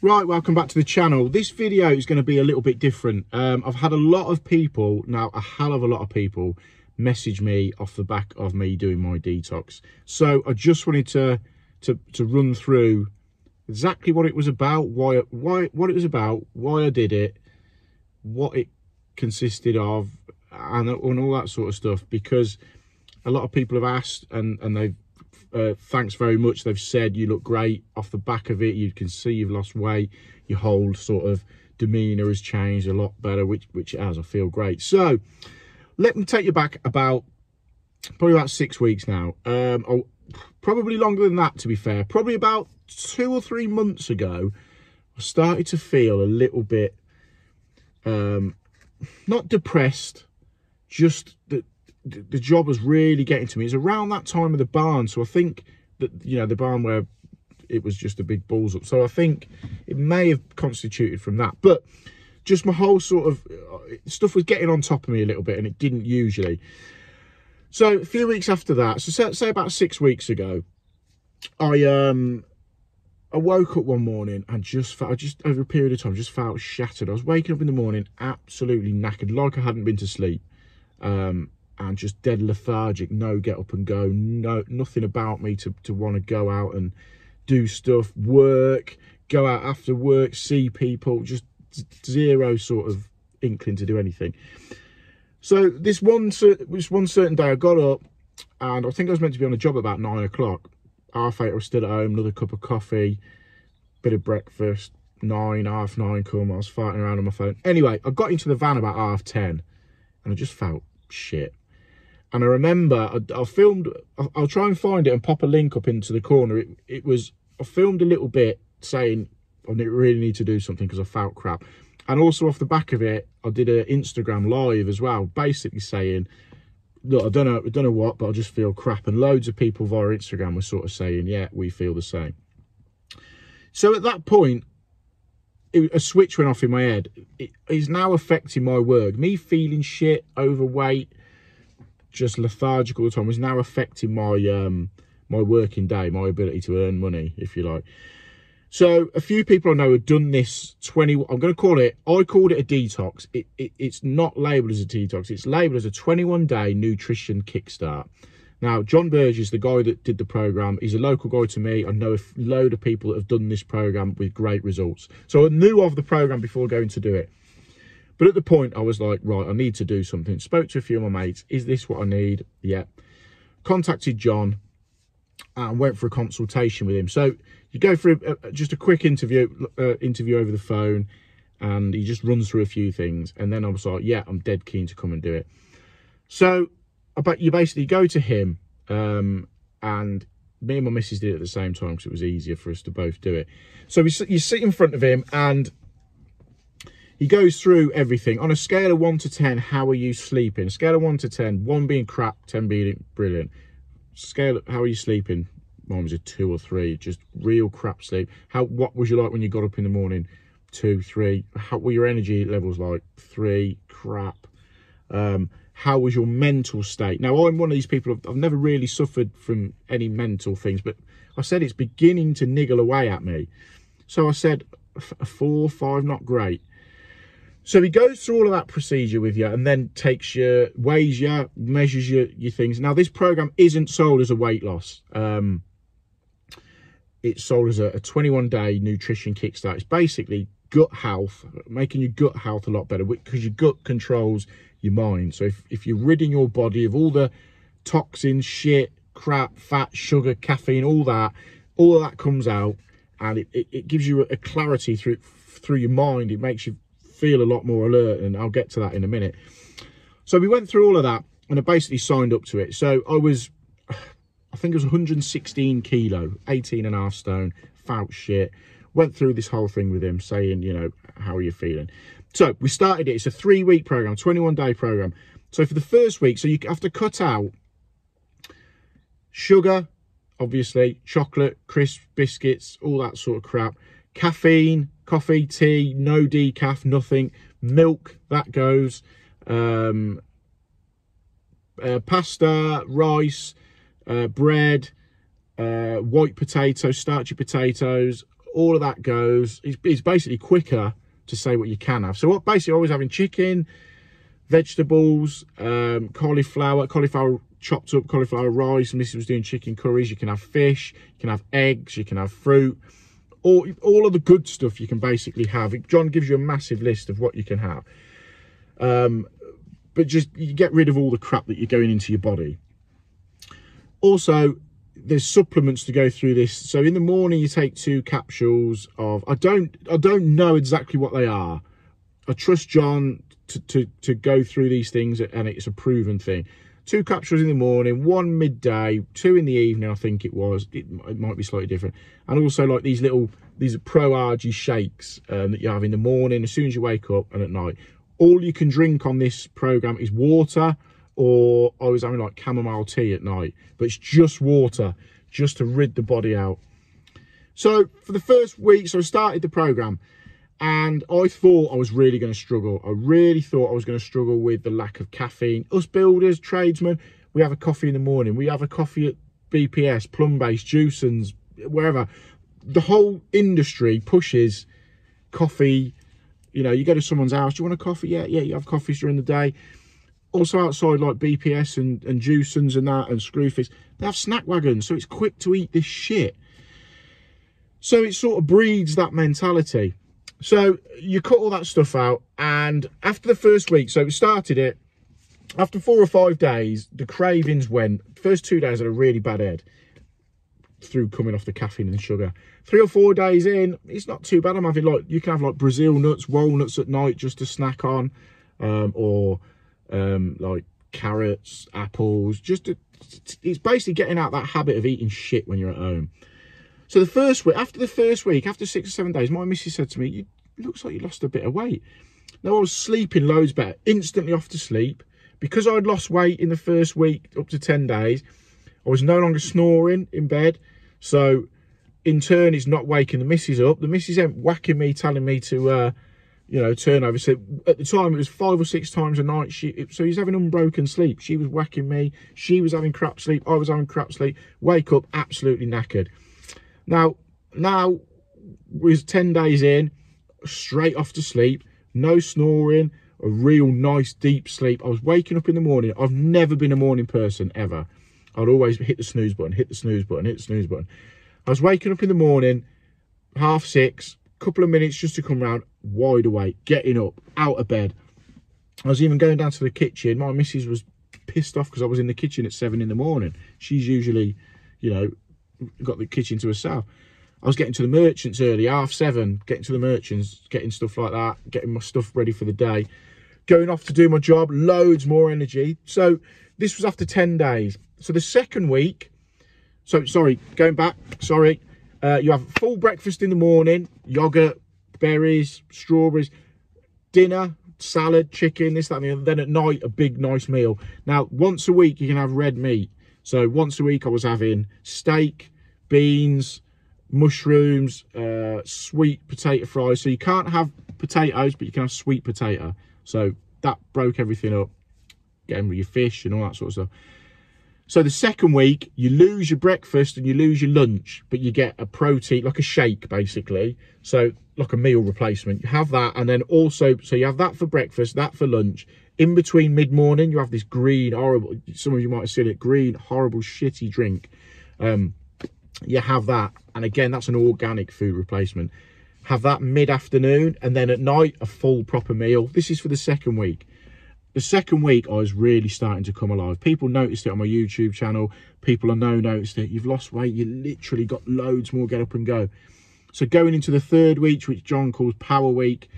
Right, welcome back to the channel. This video is going to be a little bit different. I've had a lot of people, now a hell of a lot of people, message me off the back of me doing my detox. So I just wanted to run through exactly what it was about, what it was about, why I did it, what it consisted of, and all that sort of stuff. Because a lot of people have asked, and they've thanks very much. They've said you look great off the back of it. You can see you've lost weight. Your whole sort of demeanor has changed a lot better, which it has. I feel great. So let me take you back probably about 6 weeks now. Probably longer than that, to be fair. Probably about 2 or 3 months ago, I started to feel a little bit not depressed, just that the job was really getting to me. It's around that time of the barn, so I think that, you know, the barn where it was just a big balls up, so I think it may have constituted from that. But just my whole sort of stuff was getting on top of me a little bit, and it didn't usually. So a few weeks after that, so say about 6 weeks ago, I woke up one morning and just over a period of time just felt shattered. I was waking up in the morning absolutely knackered, like I hadn't been to sleep, and just dead lethargic. No get up and go, nothing about me to want to go out and do stuff, work, go out after work, see people, just zero sort of inkling to do anything. So this one certain day I got up, and I think I was meant to be on a job about 9 o'clock. Half 8 I was still at home, another cup of coffee, bit of breakfast. 9, half 9 come, I was farting around on my phone. Anyway, I got into the van about 10:30, and I just felt shit. And I remember I'll try and find it and pop a link up into the corner. I filmed a little bit saying I really need to do something because I felt crap. And also off the back of it, I did an Instagram live as well, basically saying, look, I don't know what, but I just feel crap. And loads of people via Instagram were sort of saying, yeah, we feel the same. So at that point, a switch went off in my head. It is now affecting my work. Me feeling shit, overweight, just lethargic all the time, was now affecting my my working day, my ability to earn money, if you like. So a few people I know have done this I called it a detox. It's not labelled as a detox. It's labelled as a 21-day nutrition kickstart. Now, John Burgess, the guy that did the program, he's a local guy to me. I know a load of people that have done this program with great results. So I knew of the program before going to do it. But at the point, I was like, right, I need to do something. Spoke to a few of my mates. Is this what I need? Yeah. Contacted John and went for a consultation with him. So you go for just a quick interview over the phone, and he just runs through a few things. And then I was like, yeah, I'm dead keen to come and do it. So you basically go to him, and me and my missus did it at the same time because it was easier for us to both do it. So you sit in front of him, and he goes through everything on a scale of 1 to 10. How are you sleeping? A scale of 1 to 10, 1 being crap, 10 being brilliant. Scale of how are you sleeping? Mine was a 2 or 3, just real crap sleep. What was you like when you got up in the morning? 2, 3. How were your energy levels like? 3, crap. How was your mental state? Now, I'm one of these people, I've never really suffered from any mental things, but I said it's beginning to niggle away at me. So I said a 4, 5, not great. So he goes through all of that procedure with you, and then weighs you, measures your things. Now, this program isn't sold as a weight loss. It's sold as a 21-day nutrition kickstart. It's basically gut health, making your gut health a lot better, because your gut controls your mind. So if you're ridding your body of all the toxins, shit, crap, fat, sugar, caffeine, all of that comes out, and it gives you a clarity through your mind. It makes you feel a lot more alert, and I'll get to that in a minute. So we went through all of that, and I basically signed up to it. So I think it was 116 kilo, 18.5 stone, felt shit. Went through this whole thing with him, saying, you know, how are you feeling? So we started it. It's a 3-week program, 21-day program. So for the first week, so you have to cut out sugar, obviously, chocolate, crisps, biscuits, all that sort of crap. Caffeine, coffee, tea, no decaf, nothing. Milk, that goes. Pasta, rice, bread, white potatoes, starchy potatoes, all of that goes. It's basically quicker to say what you can have. So what basically I was having chicken, vegetables, cauliflower chopped up, cauliflower rice. Mrs was doing chicken curries. You can have fish, you can have eggs, you can have fruit, all of the good stuff you can basically have. John gives you a massive list of what you can have. But just you get rid of all the crap that you're going into your body. Also, there's supplements to go through this. So in the morning you take 2 capsules of, I don't know exactly what they are. I trust John to go through these things, and it's a proven thing. 2 capsules in the morning, 1 midday, 2 in the evening, I think it was. It might be slightly different. And also like these are Pro RG shakes that you have in the morning as soon as you wake up and at night. All you can drink on this program is water, or I was having like chamomile tea at night, but it's just water, just to rid the body out. So for the first week, so I started the program, and I thought I was really going to struggle. I really thought I was going to struggle with the lack of caffeine. Us builders, tradesmen, we have a coffee in the morning. We have a coffee at BPS, Plum-Based, Juicens, wherever. The whole industry pushes coffee. You know, you go to someone's house, do you want a coffee? Yeah, you have coffees during the day. Also outside like BPS and Juicens and that and Screwfix, they have snack wagons, so it's quick to eat this shit. So it sort of breeds that mentality. So you cut all that stuff out, and after the first week, so we started it, after 4 or 5 days, the cravings went. First 2 days I had a really bad head through coming off the caffeine and sugar. 3 or 4 days in, it's not too bad. I'm having like, you can have like Brazil nuts, walnuts at night just to snack on, or like carrots, apples, it's basically getting out that habit of eating shit when you're at home. So the first week, after 6 or 7 days, my missus said to me, it looks like you lost a bit of weight. Now I was sleeping loads better, instantly off to sleep. Because I'd lost weight in the first week up to 10 days, I was no longer snoring in bed. So in turn, it's not waking the missus up. The missus ain't whacking me, telling me to, you know, turn over. So at the time, it was 5 or 6 times a night. So he's having unbroken sleep. She was whacking me. She was having crap sleep. I was having crap sleep. Wake up absolutely knackered. Now was 10 days in, straight off to sleep, no snoring, a real nice deep sleep. I was waking up in the morning. I've never been a morning person ever. I'd always hit the snooze button, hit the snooze button, hit the snooze button. I was waking up in the morning, 6:30, couple of minutes just to come round, wide awake, getting up, out of bed. I was even going down to the kitchen. My missus was pissed off because I was in the kitchen at 7 in the morning. She's usually, you know, got the kitchen to herself. I was getting to the merchants early, 7:30, getting to the merchants, getting stuff like that, getting my stuff ready for the day, going off to do my job, loads more energy. So this was after 10 days. So the second week, so sorry, going back, sorry, you have full breakfast in the morning, yogurt, berries, strawberries, dinner, salad, chicken, this, that, and then at night, a big, nice meal. Now, once a week, you can have red meat. So once a week, I was having steak, beans, mushrooms, sweet potato fries. So you can't have potatoes, but you can have sweet potato. So that broke everything up, getting with your fish and all that sort of stuff. So the second week, you lose your breakfast and you lose your lunch, but you get a protein, like a shake, basically. So like a meal replacement. You have that, and then also, so you have that for breakfast, that for lunch. In between mid-morning, you have this green, horrible, some of you might have seen it, green, horrible, shitty drink. You have that, and again, that's an organic food replacement. Have that mid-afternoon, and then at night, a full proper meal. This is for the second week. The second week, I was really starting to come alive. People noticed it on my YouTube channel. People I know noticed it. You've lost weight. You literally got loads more get up and go. So going into the third week, which John calls Power Week,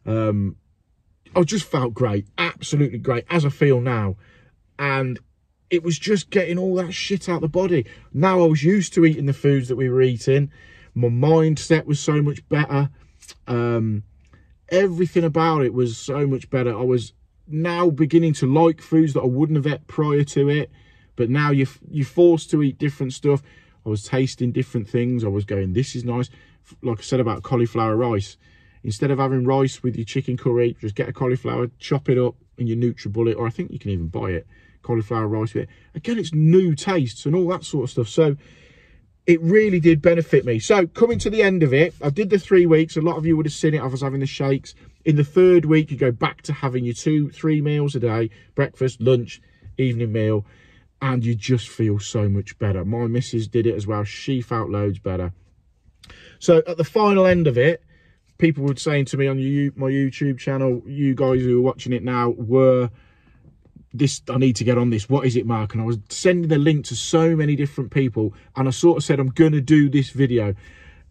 I just felt great. Absolutely great, as I feel now. And it was just getting all that shit out of the body. Now I was used to eating the foods that we were eating. My mindset was so much better. Everything about it was so much better. I was now beginning to like foods that I wouldn't have ate prior to it, but now you're forced to eat different stuff. I was tasting different things. I was going, this is nice. Like I said about cauliflower rice, instead of having rice with your chicken curry, just get a cauliflower, chop it up in your NutriBullet, or I think you can even buy it, cauliflower rice with it. Again, it's new tastes and all that sort of stuff. So it really did benefit me. So coming to the end of it, I did the 3 weeks. A lot of you would have seen it. I was having the shakes. In the 3rd week, you go back to having your 2-3 meals a day, breakfast, lunch, evening meal, and you just feel so much better. My missus did it as well. She felt loads better. So at the final end of it, people were saying to me on my YouTube channel, you guys who are watching it now, I need to get on this. What is it, Mark? And I was sending the link to so many different people, and I sort of said, I'm going to do this video.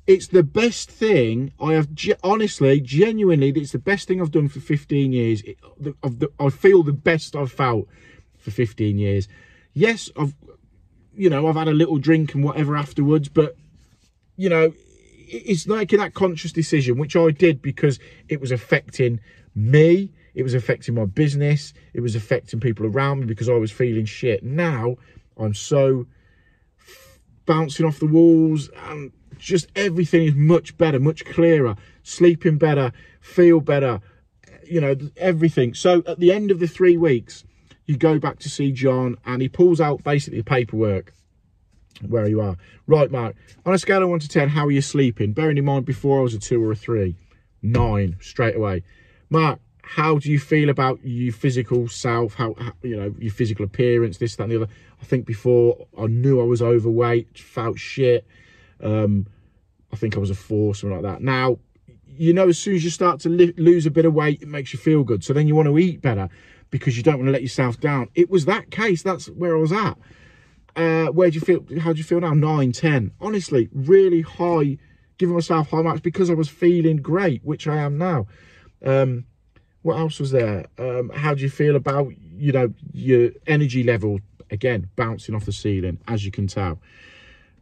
It's the best thing I have, honestly, genuinely, it's the best thing I've done for 15 years. I feel the best I've felt for 15 years. Yes, I've had a little drink and whatever afterwards, but, you know, it's making that conscious decision, which I did because it was affecting me. It was affecting my business. It was affecting people around me because I was feeling shit. Now I'm so bouncing off the walls, and just everything is much better, much clearer, sleeping better, feel better, you know, everything. So at the end of the 3 weeks, you go back to see John, and he pulls out basically the paperwork where you are. Right, Mark, on a scale of 1 to 10, how are you sleeping? Bearing in mind, before I was a 2 or a 3. 9 straight away. Mark, how do you feel about your physical self? How you know, your physical appearance, this, that, and the other? I think before I knew I was overweight, felt shit. I think I was a 4, something like that. Now, you know, as soon as you start to lose a bit of weight, it makes you feel good. So then you want to eat better because you don't want to let yourself down. It was that case. That's where I was at. Where do you feel? How do you feel now? 9, 10. Honestly, really high, giving myself high marks because I was feeling great, which I am now. What else was there? How do you feel about, you know, your energy level? Again, bouncing off the ceiling, as you can tell.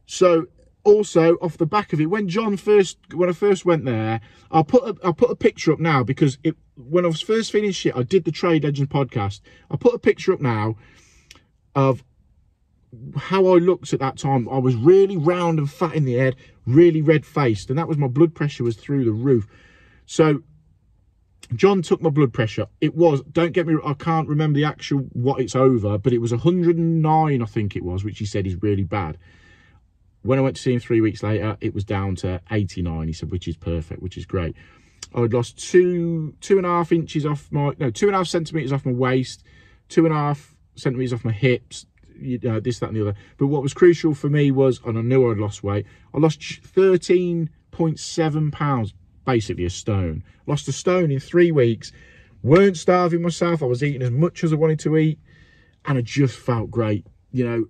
So also off the back of it, when I first went there, I'll put a picture up now, because when I was first feeling shit, I did the Trade Legend podcast. I'll put a picture up now of how I looked at that time. I was really round and fat in the head, really red faced, and that was, my blood pressure was through the roof. So John took my blood pressure. It was, don't get me wrong, I can't remember the actual what it's over, but it was 109, I think it was, which he said is really bad. When I went to see him 3 weeks later, it was down to 89, he said, which is perfect, which is great. I'd lost 2.5 inches off my, no, 2.5 centimetres off my waist, 2.5 centimetres off my hips, you know, this, that, and the other. But what was crucial for me was, and I knew I'd lost weight, I lost 13.7 pounds, basically a stone. Lost a stone in 3 weeks, weren't starving myself, I was eating as much as I wanted to eat, and I just felt great, you know.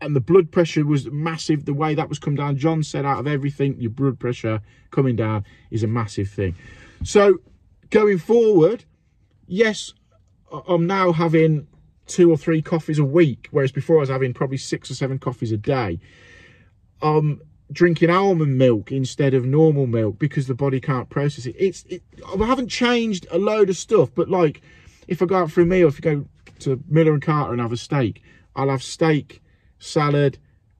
And the blood pressure was massive, the way that was come down. John said, out of everything, your blood pressure coming down is a massive thing. So going forward, yes, I'm now having 2 or 3 coffees a week, whereas before I was having probably 6 or 7 coffees a day. Drinking almond milk instead of normal milk because the body can't process it. I haven't changed a load of stuff, but like, if I go out for a meal, if you go to Miller and Carter and have a steak, I'll have steak, salad,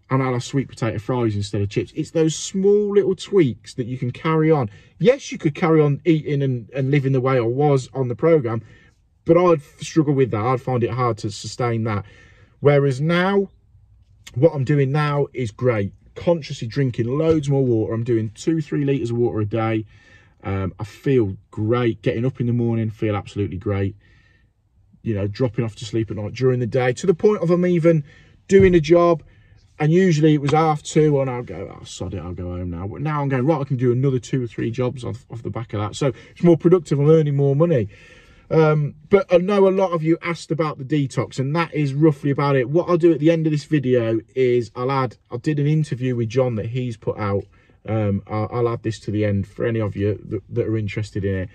and I'll have sweet potato fries instead of chips. It's those small little tweaks that you can carry on. Yes, you could carry on eating and living the way I was on the program, but I'd struggle with that. I'd find it hard to sustain that. Whereas now, what I'm doing now is great. Consciously drinking loads more water. I'm doing 2-3 litres of water a day. I feel great. Getting up in the morning, feel absolutely great. You know, dropping off to sleep at night during the day, to the point of I'm even doing a job, and usually it was 2:30 and I'll go, oh sod it, I'll go home now. But now I'm going, right, I can do another 2 or 3 jobs off the back of that. So it's more productive, I'm earning more money. But I know a lot of you asked about the detox, and that is roughly about it. What I'll do at the end of this video is I did an interview with John that he's put out. I'll add this to the end for any of you that are interested in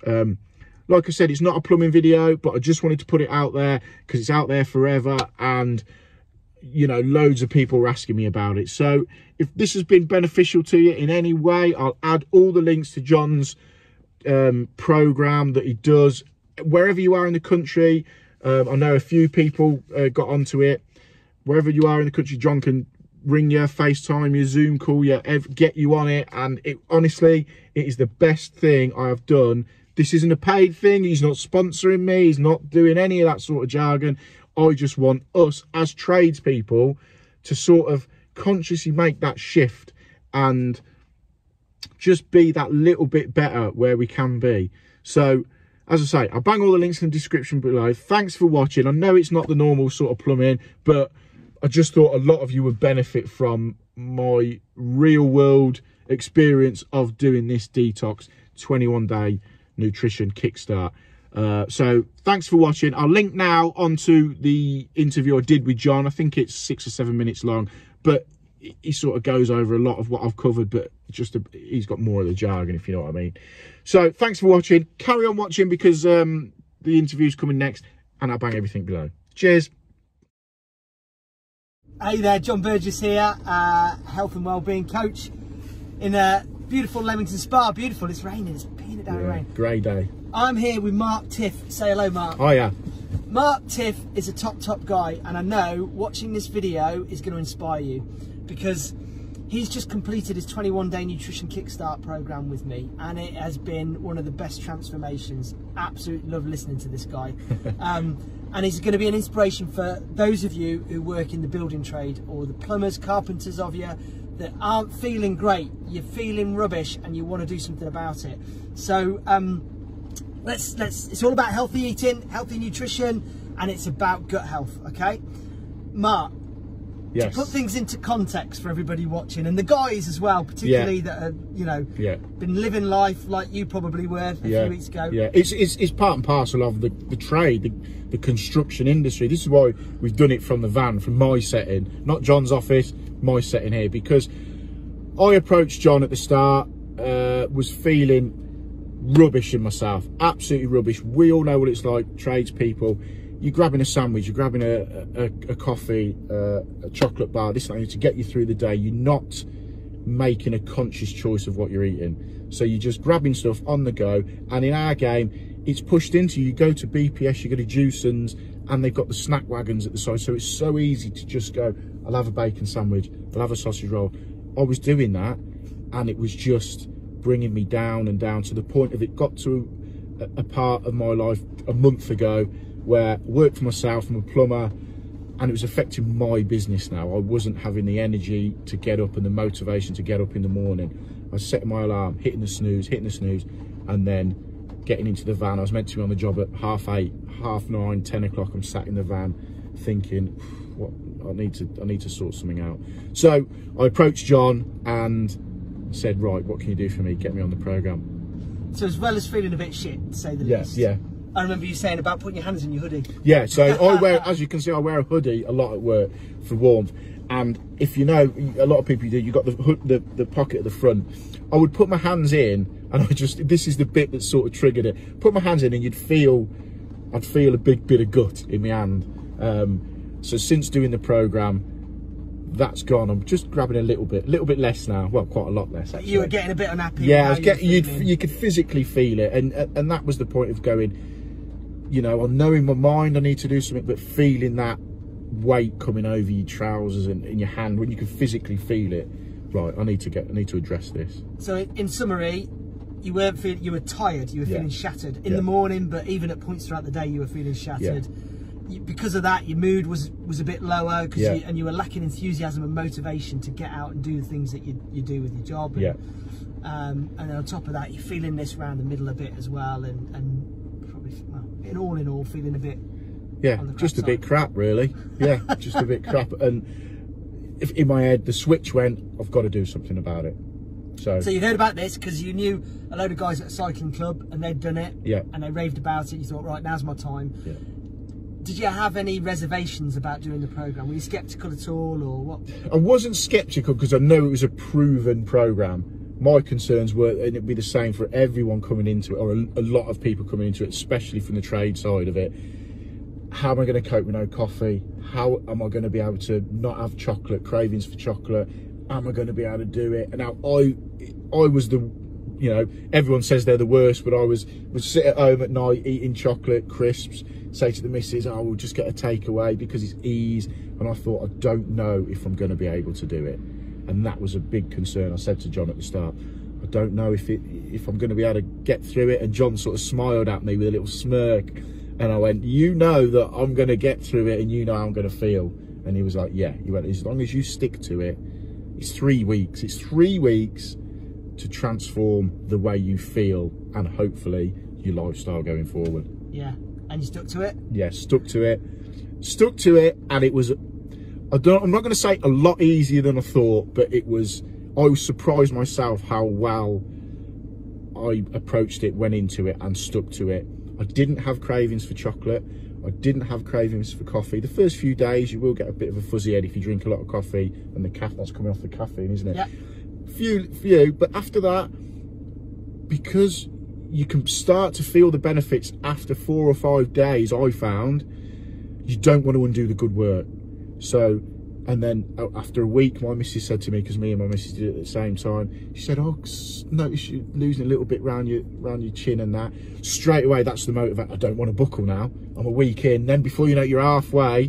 it. Like I said, it's not a plumbing video, but I just wanted to put it out there because it's out there forever, and you know, loads of people were asking me about it. So if this has been beneficial to you in any way, I'll add all the links to John's program that he does wherever you are in the country. I know a few people got onto it. Wherever you are in the country, John can ring you, FaceTime you, Zoom call you, get you on it. And honestly, it is the best thing I have done. This isn't a paid thing. He's not sponsoring me. He's not doing any of that sort of jargon. I just want us as tradespeople to sort of consciously make that shift and just be that little bit better where we can be. So as I say, I'll bang all the links in the description below. Thanks for watching. I know it's not the normal sort of plumbing, but I just thought a lot of you would benefit from my real world experience of doing this detox 21-day nutrition kickstart. So thanks for watching. I'll link now onto the interview I did with John. I think it's 6 or 7 minutes long, but he sort of goes over a lot of what I've covered, but he's got more of the jargon, if you know what I mean. So thanks for watching. Carry on watching, because the interview's coming next, and I'll bang everything below. Cheers. Hey there, John Burgess here, health and wellbeing coach in a beautiful Leamington Spa. Beautiful. It's raining. It's peeing it down rain. Grey day. I'm here with Mark Tiff. Say hello, Mark. Oh yeah. Mark Tiff is a top guy, and I know watching this video is going to inspire you, because he's just completed his 21-day nutrition kickstart program with me, and it has been one of the best transformations. Absolutely love listening to this guy. And he's going to be an inspiration for those of you who work in the building trade, or the plumbers, carpenters of you that aren't feeling great. You're feeling rubbish and you want to do something about it. So it's all about healthy eating, healthy nutrition, and it's about gut health. Okay, Mark, yes, to put things into context for everybody watching, and the guys as well, particularly that are, you know, been living life like you probably were a few weeks ago. Yeah, it's part and parcel of the trade, the construction industry. This is why we've done it from the van, from my setting, not John's office, my setting here, because I approached John at the start, was feeling rubbish in myself, absolutely rubbish. We all know what it's like, tradespeople. You're grabbing a sandwich, you're grabbing a coffee, a chocolate bar, this and that, to get you through the day. You're not making a conscious choice of what you're eating. So you're just grabbing stuff on the go. And in our game, it's pushed into you. You go to BPS, you go to Juicens, and they've got the snack wagons at the side. So it's so easy to just go, I'll have a bacon sandwich, I'll have a sausage roll. I was doing that, and it was just bringing me down and down, to the point of it got to a part of my life a month ago where I worked for myself. I'm a plumber, and it was affecting my business now. I wasn't having the energy to get up and the motivation to get up in the morning. I was setting my alarm, hitting the snooze, and then getting into the van. I was meant to be on the job at 8:30, 9:30, 10 o'clock. I'm sat in the van thinking, what, I need to sort something out. So I approached John and said, right, what can you do for me? Get me on the program. So as well as feeling a bit shit, to say the least. Yeah. I remember you saying about putting your hands in your hoodie. Yeah, so I wear, as you can see, I wear a hoodie a lot at work for warmth. And if you know, a lot of people do, you've got the hood, the pocket at the front. I would put my hands in, and this is the bit that sort of triggered it. Put my hands in, and I'd feel a big bit of gut in my hand. So since doing the program, that's gone. I'm just grabbing a little bit less now. Well, quite a lot less, actually. You were getting a bit unhappy. Yeah, I was getting, you could physically feel it, and that was the point of going, you know, I know in my mind I need to do something, but feeling that weight coming over your trousers and in your hand, when you can physically feel it, right, I need to address this. So in summary, you were tired, you were feeling shattered in the morning, but even at points throughout the day you were feeling shattered. Because of that, your mood was a bit lower, and you were lacking enthusiasm and motivation to get out and do the things that you do with your job. And on top of that, you're feeling this around the middle a bit as well, and probably, well, in all feeling a bit just a bit crap, really. Just a bit crap. And if in my head the switch went, I've got to do something about it. So you heard about this because you knew a load of guys at a cycling club, and they'd done it, and they raved about it. You thought, right, now's my time. Did you have any reservations about doing the program? Were you skeptical at all, or what? I wasn't skeptical, because I know it was a proven program. My concerns were, and it'd be the same for everyone coming into it, or a lot of people coming into it, especially from the trade side of it. How am I going to cope with no coffee? How am I going to be able to not have chocolate, cravings for chocolate? Am I going to be able to do it? And now I was the, you know, everyone says they're the worst, but I would sit at home at night eating chocolate, crisps, say to the missus, oh, we'll just get a takeaway because it's ease. And I thought, I don't know if I'm going to be able to do it. And that was a big concern. I said to John at the start, I don't know if I'm going to be able to get through it. And John sort of smiled at me with a little smirk. And I went, you know that I'm going to get through it, and you know how I'm going to feel. And he was like, yeah. He went, as long as you stick to it, It's 3 weeks. It's 3 weeks to transform the way you feel and hopefully your lifestyle going forward. Yeah, and you stuck to it? Yeah, stuck to it, and it was, I'm not going to say a lot easier than I thought, but I was surprised myself how well I approached it, went into it and stuck to it. I didn't have cravings for chocolate. I didn't have cravings for coffee. The first few days you will get a bit of a fuzzy head if you drink a lot of coffee and the that's coming off the caffeine, isn't it? Yeah. Few, but after that, because you can start to feel the benefits after 4 or 5 days, I found, you don't want to undo the good work. So, and then after a week, my missus said to me, because me and my missus did it at the same time, she said, oh, notice you're losing a little bit round your chin and that. Straight away, that's the motivator. I don't want to buckle now. I'm a week in. Then before you know it, you're halfway.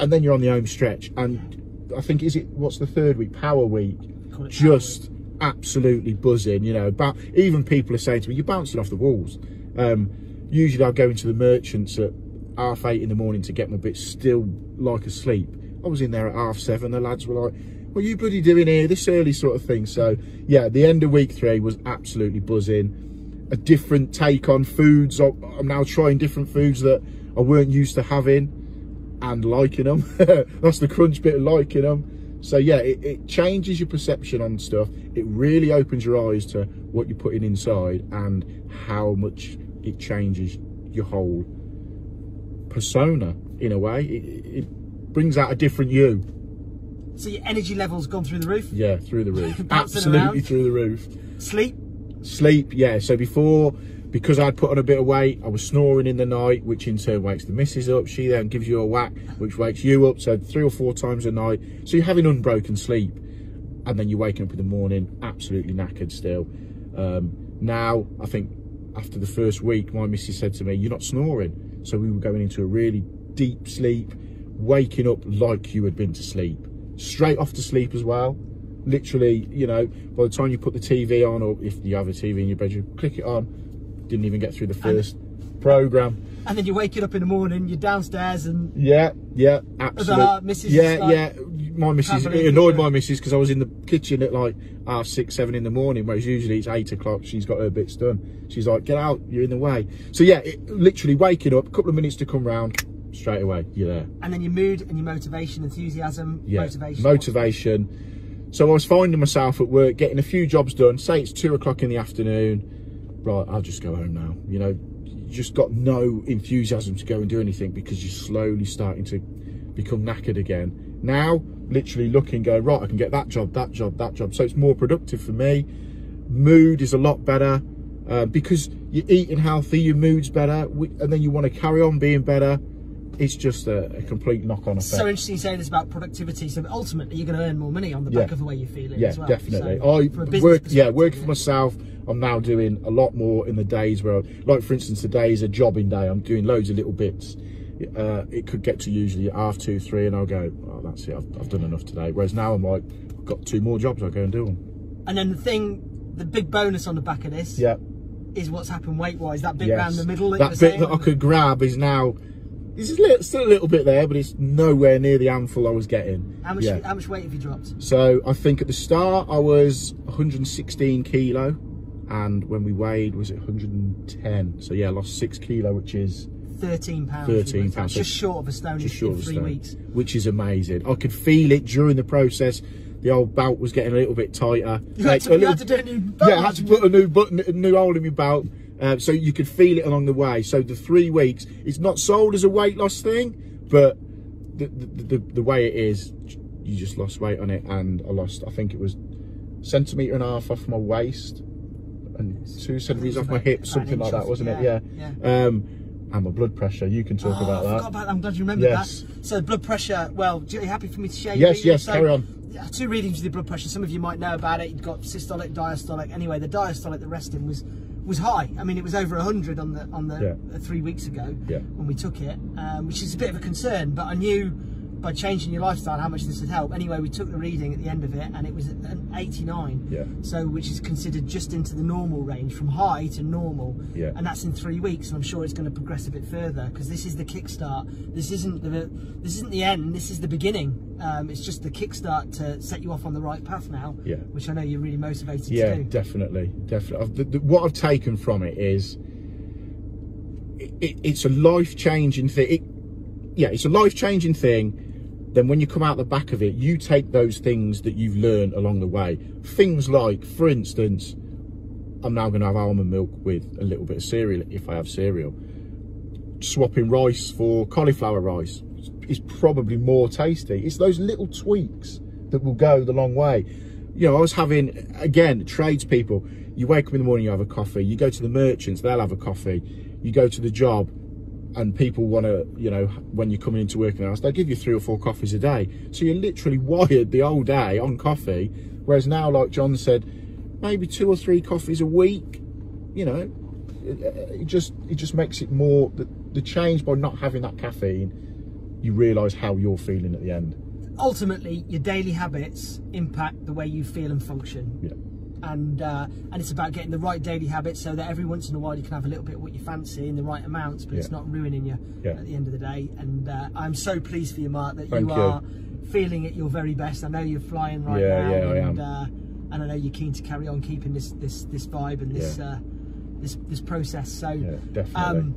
And then you're on the home stretch. And I think, what's the 3rd week? Power week. Just absolutely buzzing, you know. But even people are saying to me, you're bouncing off the walls. Usually I'll go into the merchants at 8:30 in the morning to get my bit still like asleep. I was in there at 7:30. The lads were like, what are you bloody doing here this early, sort of thing. So yeah, the end of week 3 was absolutely buzzing. A different take on foods. I'm now trying different foods that I weren't used to having and liking them. That's the crunch bit of liking them. So yeah, it changes your perception on stuff. It really opens your eyes to what you're putting inside and how much it changes your whole persona in a way. It brings out a different you. So your energy level's gone through the roof? Yeah, through the roof. Absolutely through the roof. Sleep, yeah. So because I'd put on a bit of weight, I was snoring in the night, which in turn wakes the missus up. She then gives you a whack, which wakes you up. So 3 or 4 times a night. So you're having unbroken sleep. And then you're waking up in the morning, absolutely knackered still. Now, I think after the first week, my missus said to me, you're not snoring. So we were going into a really deep sleep, waking up like you had been to sleep. Straight off to sleep as well. Literally, you know, by the time you put the TV on, or if you have a TV in your bedroom, click it on. Didn't even get through the first programme. And then you're waking up in the morning, you're downstairs and... Yeah, absolutely. Yeah. My missus, it annoyed my missus because I was in the kitchen at like 6, 7 in the morning, whereas usually it's 8 o'clock, she's got her bits done. She's like, get out, you're in the way. So yeah, literally waking up, a couple of minutes to come round, straight away, you're there. And then your mood and your motivation, enthusiasm, motivation. So I was finding myself at work, getting a few jobs done, say it's 2 o'clock in the afternoon, right, I'll just go home now. You know, you just got no enthusiasm to go and do anything because you're slowly starting to become knackered again. Now, literally looking, going, right, I can get that job. So it's more productive for me. Mood is a lot better because you're eating healthy, your mood's better, and then you want to carry on being better. It's just a complete knock-on effect. So interesting saying this about productivity. So ultimately, you're going to earn more money on the back of the way you're feeling as well. Yeah, definitely. So working for myself, I'm now doing a lot more in the days where, like for instance, today is a jobbing day. I'm doing loads of little bits. It could get to usually 2:30, 3, and I'll go, oh, that's it, I've done enough today. Whereas now I'm like, I've got 2 more jobs, I'll go and do them. And then the big bonus on the back of this is what's happened weight-wise. That bit round the middle that bit that I could grab is now, it's still a little bit there, but it's nowhere near the handful I was getting. How much weight have you dropped? So I think at the start I was 116 kilo, and when we weighed was it 110. So yeah, I lost 6 kilo, which is 13 pounds. 13 pounds. Just short of a stone in 3 weeks. Which is amazing. I could feel it during the process. The old belt was getting a little bit tighter. You had to do a new belt. Yeah, I had to put a new hole in my belt. So you could feel it along the way. So the 3 weeks, it's not sold as a weight loss thing, but the way it is, you just lost weight on it. And I think it was 1.5 centimetres off my waist and 2 centimetres off my hips, something like that, wasn't it? Yeah. And my blood pressure, you can talk about that. I forgot about that. I'm glad you remembered that. So blood pressure, well, are you happy for me to share? Yes, carry on. 2 readings of the blood pressure. Some of you might know about it. You've got systolic, diastolic. Anyway, the diastolic, the resting was high. I mean, it was over 100 on the 3 weeks ago when we took it, which is a bit of a concern. But I knew by changing your lifestyle, how much this would help. Anyway, we took the reading at the end of it, and it was an 89. Yeah. So, which is considered just into the normal range, from high to normal. Yeah. And that's in 3 weeks, and I'm sure it's going to progress a bit further, because this is the kickstart. This isn't the end. This is the beginning. It's just the kickstart to set you off on the right path now. Yeah. Which I know you're really motivated to do. Yeah, definitely. What I've taken from it is, it's a life-changing thing. It's a life-changing thing. Then when you come out the back of it, you take those things that you've learned along the way. Things like, for instance, I'm now going to have almond milk with a little bit of cereal if I have cereal. Swapping rice for cauliflower rice is probably more tasty. It's those little tweaks that will go the long way. You know, I was having, again, tradespeople. You wake up in the morning, you have a coffee. You go to the merchants, they'll have a coffee. You go to the job, and people want to, you know, when you're coming into work in the house, they'll give you 3 or 4 coffees a day. So you're literally wired the whole day on coffee. Whereas now, like John said, maybe 2 or 3 coffees a week. You know, it just makes it more, the change by not having that caffeine, you realise how you're feeling at the end. Ultimately, your daily habits impact the way you feel and function. Yeah. And it's about getting the right daily habits, so that every once in a while you can have a little bit of what you fancy in the right amounts, but it's not ruining you at the end of the day. And I'm so pleased for you, Mark, that you are feeling at your very best. I know you're flying right now, I am. And I know you're keen to carry on keeping this vibe and this process. So definitely.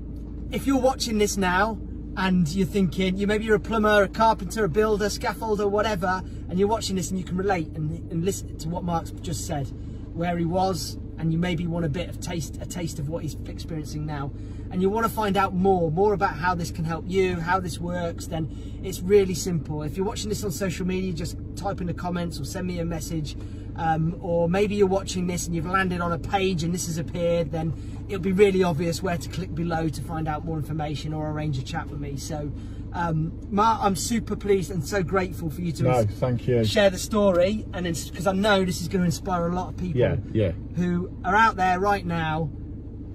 If you're watching this now and you're thinking, maybe you're a plumber, a carpenter, a builder, scaffolder, whatever, and you're watching this and you can relate and listen to what Mark's just said, where he was, and you maybe want a taste of what he's experiencing now, and you want to find out more about how this can help you, how this works, then it's really simple. If you're watching this on social media, just type in the comments or send me a message. Or maybe you're watching this and you've landed on a page and this has appeared, then it'll be really obvious where to click below to find out more information or arrange a chat with me. So Mark, I'm super pleased and so grateful for you to thank you. Share the story, and because I know this is going to inspire a lot of people who are out there right now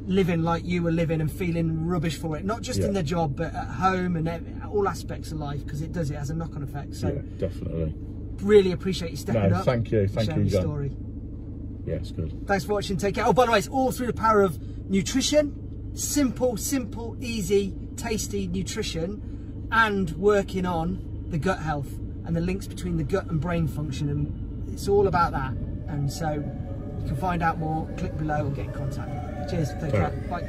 living like you were living and feeling rubbish for it, not just in their job but at home and all aspects of life, because it has a knock-on effect. So definitely. Really appreciate you stepping up. Thank you, John. story. Yeah, it's good. Thanks for watching. Take care. Oh, by the way, it's all through the power of nutrition. Simple, easy, tasty nutrition, and working on the gut health and the links between the gut and brain function. And it's all about that. And so you can find out more. Click below or get in contact. Cheers. Take care. Bye.